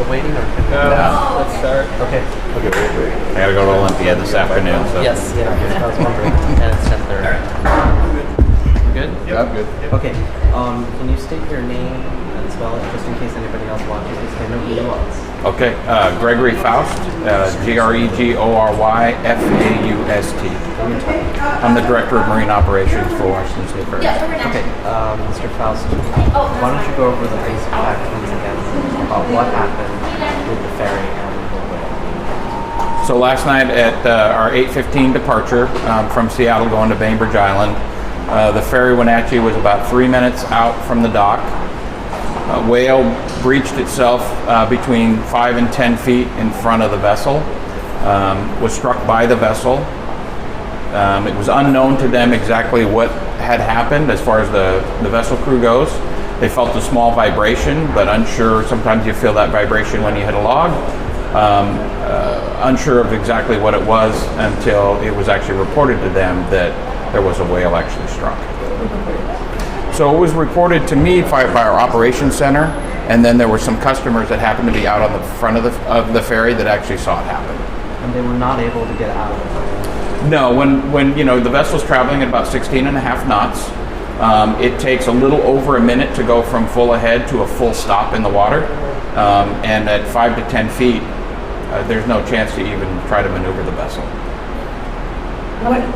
still waiting, or can we? No. Let's start. Okay. Okay, wait. I gotta go to Olympia this afternoon. So. Yes. Yeah. I was wondering. And it's 10:30. Good. Yeah, I'm good. Okay. Can you state your name and spell it, just in case anybody else watches this? They know who you are. Okay, Gregory Faust, GREGORYFAUST. I'm the Director of Marine Operations for Washington State Ferries. Okay, Mr. Faust, why don't you go over the basic facts once again about what happened with the ferry and the whale? So last night at our 8:15 departure from Seattle going to Bainbridge Island, the ferry Wenatchee was about 3 minutes out from the dock. A whale breached itself between 5 and 10 feet in front of the vessel, was struck by the vessel. It was unknown to them exactly what had happened as far as the vessel crew goes. They felt a small vibration, but unsure. Sometimes you feel that vibration when you hit a log. Unsure of exactly what it was until it was actually reported to them that there was a whale actually struck. So it was reported to me by our operations center, and then there were some customers that happened to be out on the front of the ferry that actually saw it happen. And they were not able to get out of the ferry? No, when the vessel's traveling at about 16 and a half knots, it takes a little over a minute to go from full ahead to a full stop in the water, and at 5 to 10 feet, there's no chance to even try to maneuver the vessel. Go ahead.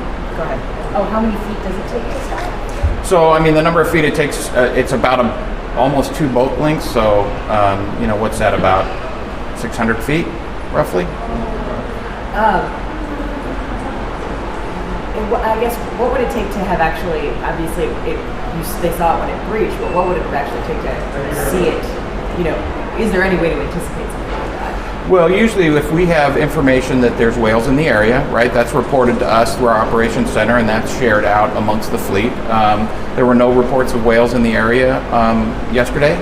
Oh, how many feet does it take to stop? So, I mean, the number of feet it takes, it's about almost 2 boat lengths. So, what's that, about 600 feet, roughly? I guess, what would it take to have actually, obviously, they saw it when it breached, but what would it actually take to see it? Is there any way to anticipate something like that? Well, usually if we have information that there's whales in the area, right, that's reported to us through our operations center, and that's shared out amongst the fleet. There were no reports of whales in the area yesterday,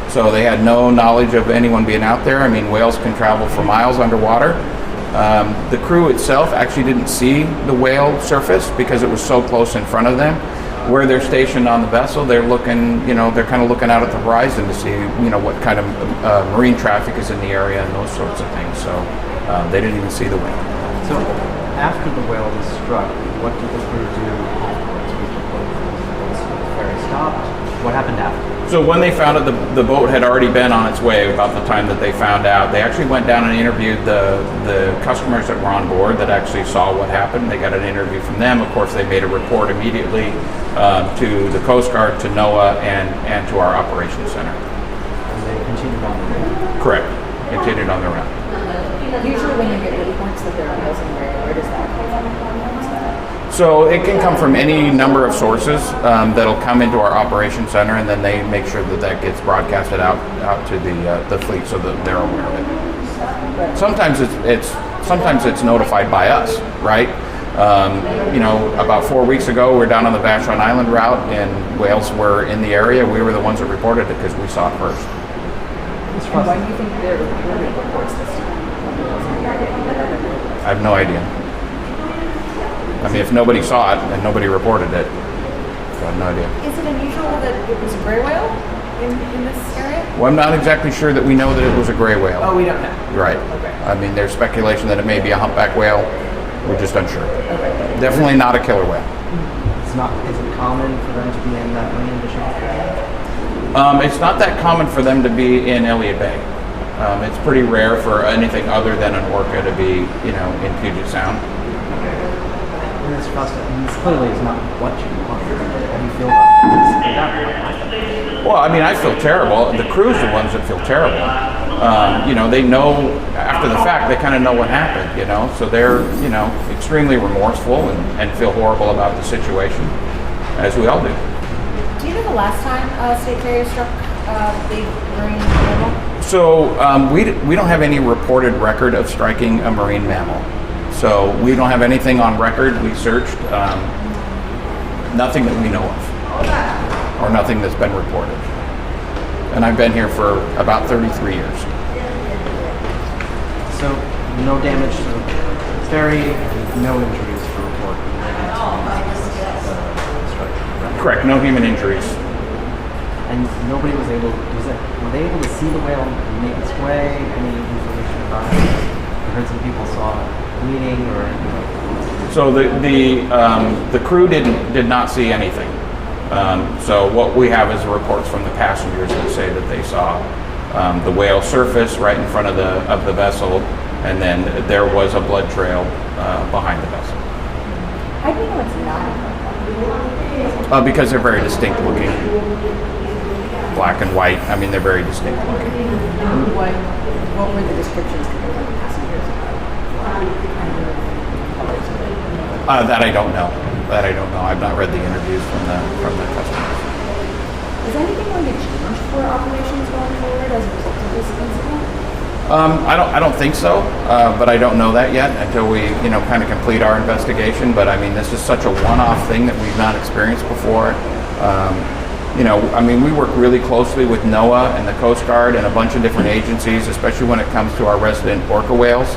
so they had no knowledge of anyone being out there. I mean, whales can travel for miles underwater. The crew itself actually didn't see the whale surface because it was so close in front of them. Where they're stationed on the vessel, they're looking, they're kind of looking out at the horizon to see, what kind of marine traffic is in the area and those sorts of things. So they didn't even see the whale. So after the whale was struck, what did the crew do to the boat? Was the ferry stopped? What happened after? So when they found it, the boat had already been on its way about the time that they found out. They actually went down and interviewed the customers that were on board that actually saw what happened. They got an interview from them. Of course, they made a report immediately to the Coast Guard, to NOAA, and to our operations center. And they continued on the route? Correct. Continued on their route. Usually when you get reports that there are whales in the area, where does that come from? So it can come from any number of sources that'll come into our operations center, and then they make sure that gets broadcasted out to the fleet so that they're aware of it. Sometimes it's notified by us, right? About 4 weeks ago, we were down on the Vashon Island route, and whales were in the area. We were the ones that reported it because we saw it first. And why do you think there were reports this time? I have no idea. I mean, if nobody saw it and nobody reported it, I have no idea. Is it unusual that it was a gray whale in this area? Well, I'm not exactly sure that we know that it was a gray whale. Oh, we don't know. Right. Okay. I mean, there's speculation that it may be a humpback whale. We're just unsure. Okay. Definitely not a killer whale. Is it common for them to be in that marine district? It's not that common for them to be in Elliott Bay. It's pretty rare for anything other than an orca to be, in Puget Sound. Mr. Faust, this clearly is not what you want. How do you feel about this? Well, I mean, I feel terrible. The crew's the ones that feel terrible. They know after the fact, they kind of know what happened, so they're, extremely remorseful and feel horrible about the situation, as we all do. Do you know the last time State Ferries struck the marine mammal? So we don't have any reported record of striking a marine mammal. So we don't have anything on record. We searched, nothing that we know of, or nothing that's been reported. And I've been here for about 33 years. So no damage to the ferry, no injuries to report. Correct, no human injuries. And and nobody was able. Were they able to see the whale make its way? Any information about it? I heard some people saw it bleeding, or So the crew did not see anything. So what we have is reports from the passengers that say that they saw the whale surface right in front of the vessel, and then there was a blood trail behind the vessel. How do you know it's not? Because they're very distinct looking, black and white. I mean, they're very distinct looking. What were the descriptions given by the passengers? That I don't know. I've not read the interviews from the customers. Is anything going to change for operations going forward as a result of this incident? I don't think so, but I don't know that yet until we, kind of complete our investigation. But I mean, this is such a one-off thing that we've not experienced before. We work really closely with NOAA and the Coast Guard and a bunch of different agencies, especially when it comes to our resident orca whales.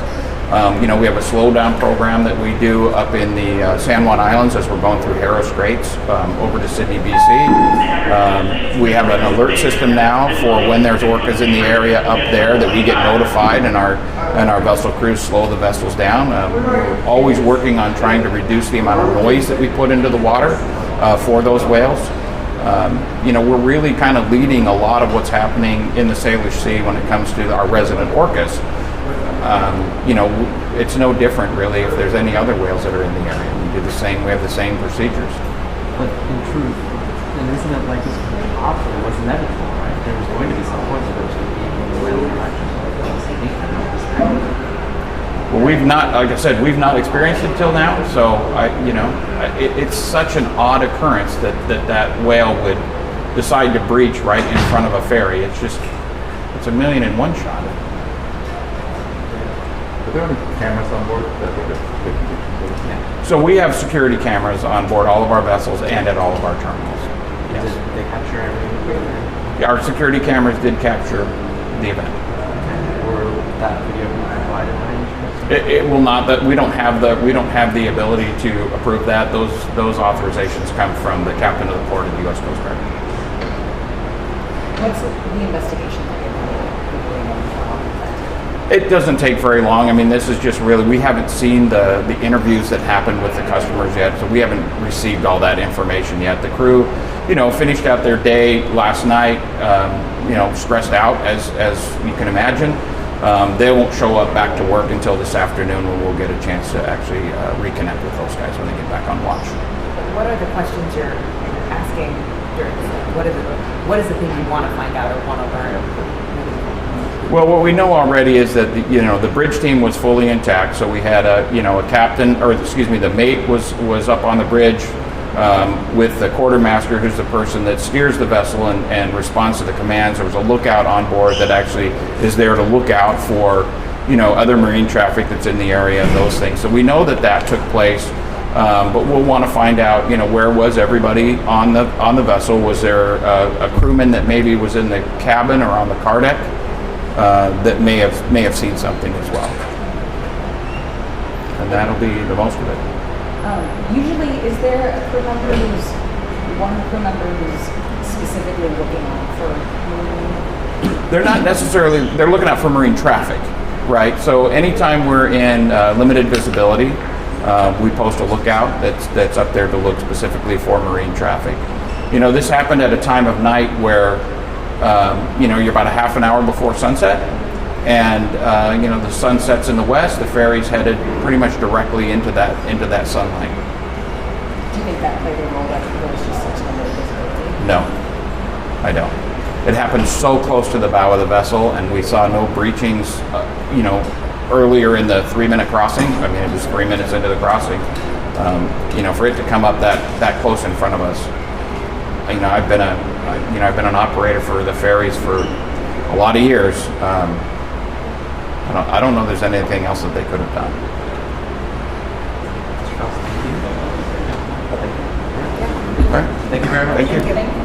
We have a slowdown program that we do up in the San Juan Islands as we're going through Harrow Straits over to Sydney, BC. We have an alert system now for when there's orcas in the area up there that we get notified, and our vessel crews slow the vessels down. We're always working on trying to reduce the amount of noise that we put into the water for those whales. We're really kind of leading a lot of what's happening in the Salish Sea when it comes to our resident orcas. It's no different really if there's any other whales that are in the area. We have the same procedures. But in truth, an incident like this was inevitable, right? There was going to be some point where there was going to be a whale interaction. Well, we've not experienced it till now. So it's such an odd occurrence that whale would decide to breach right in front of a ferry. It's a 1,000,000 shot. Are there any cameras on board that they could So we have security cameras on board all of our vessels and at all of our terminals. Yes. Did they capture everything? Our security cameras did capture the event. Or that video be provided by any chance? It will not. That we don't have the ability to approve that. Those authorizations come from the captain of the port of the U.S. Coast Guard. What's the investigation that you're doing? It doesn't take very long. I mean, this is just really, we haven't seen the interviews that happened with the customers yet, so we haven't received all that information yet. The crew, finished out their day last night, stressed out as you can imagine. They won't show up back to work until this afternoon when we'll get a chance to actually reconnect with those guys when they get back on watch. What are the questions you're asking during this? What is the thing you want to find out or want to learn? Well, what we know already is that the bridge team was fully intact. So we had a the mate was up on the bridge with the quartermaster, who's the person that steers the vessel and responds to the commands. There was a lookout on board that actually is there to look out for other marine traffic that's in the area and those things. So we know that took place, but we'll want to find out where was everybody on the vessel. Was there a crewman that maybe was in the cabin or on the car deck? That may have seen something as well, and that'll be the most of it. Usually, is there a crew member who's specifically looking out for marine? They're not necessarily. They're looking out for marine traffic, right? So anytime we're in limited visibility, we post a lookout that's up there to look specifically for marine traffic. This happened at a time of night where. You're about a half an hour before sunset, and the sun sets in the west. The ferry's headed pretty much directly into that sunlight. Do you think that played a role that there was just such limited visibility? No, I don't. It happened so close to the bow of the vessel, and we saw no breachings. Earlier in the 3-minute crossing. I mean, it was 3 minutes into the crossing. For it to come up that close in front of us. I've been an operator for the ferries for a lot of years. I don't know there's anything else that they could have done. Thank you very much. Thank you.